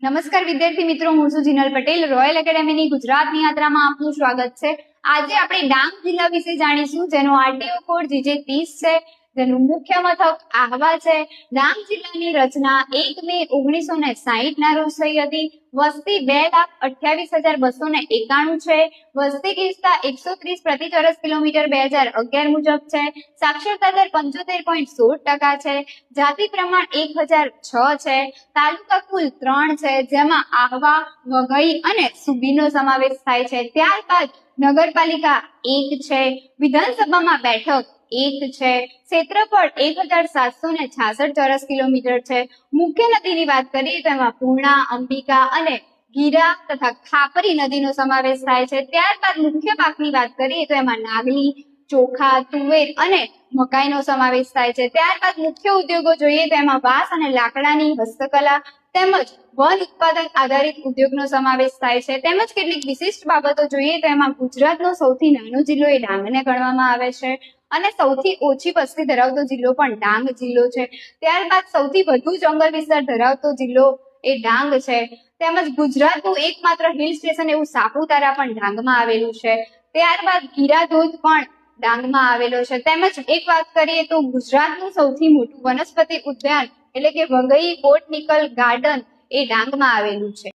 નમસ્કાર વિદ્યાર્થી મિત્રો, હું છું જીનલ પટેલ. રોયલ એકેડેમીની ગુજરાતની યાત્રામાં આપનું સ્વાગત છે. આજે આપણે ડાંગ જિલ્લા વિશે જાણીશું, જેનો આરટીઓ કોડ GJ30 છે, જેનું મુખ્ય મથક આહવા છે. ડાંગ જિલ્લાની રચના 1 મે 1960 ના રોજ થઈ હતી. વસ્તી 2,28,291 છે. વસ્તી ગીચતા 130 પ્રતિ ચોરસ કિલોમીટર 2011 મુજબ છે. સાક્ષરતા દર 75.16% છે. જાતિ પ્રમાણ 1006 છે. તાલુકા કુલ 3 છે, જેમાં આહવા, વઘઈ અને સુબીનો સમાવેશ થાય છે. ત્યારબાદ નગરપાલિકા 1 છે. વિધાનસભામાં બેઠક 1 છે. ક્ષેત્રફળ 1,766 ચોરસ કિલોમીટર છે. મુખ્ય નદીની વાત કરીએ તો એમાં પૂર્ણા, અંબિકા અને ગીરા તથા ખાપરી નદીનો સમાવેશ થાય છે. ત્યારબાદ મુખ્ય પાકની વાત કરીએ તો એમાં નાગલી, ચોખા, તુવેર અને મકાઈનો સમાવેશ થાય છે. ત્યારબાદ મુખ્ય ઉદ્યોગો જોઈએ તો એમાં વાંસ અને લાકડાની હસ્તકલા તેમજ વન ઉત્પાદન આધારિત ઉદ્યોગનો સમાવેશ થાય છે. તેમજ કેટલીક વિશિષ્ટ બાબતો જોઈએ તો એમાં ગુજરાતનો સૌથી નાનો જિલ્લો એ ડાંગને ગણવામાં આવે છે અને સૌથી ઓછી વસ્તી ધરાવતો જિલ્લો પણ ડાંગ જિલ્લો છે. ત્યારબાદ સૌથી વધુ જંગલ વિસ્તાર ધરાવતો જિલ્લો એ ડાંગ છે. તેમજ ગુજરાતનું એકમાત્ર હિલ સ્ટેશન એવું સાપુતારા પણ ડાંગમાં આવેલું છે. ત્યારબાદ ગીરા ધોધ પણ ડાંગમાં આવેલો છે. તેમજ એક વાત કરીએ તો ગુજરાતનું સૌથી મોટું વનસ્પતિ ઉદ્યાન એટલે કે વઘઈ બોટનિકલ ગાર્ડન એ ડાંગમાં આવેલું છે.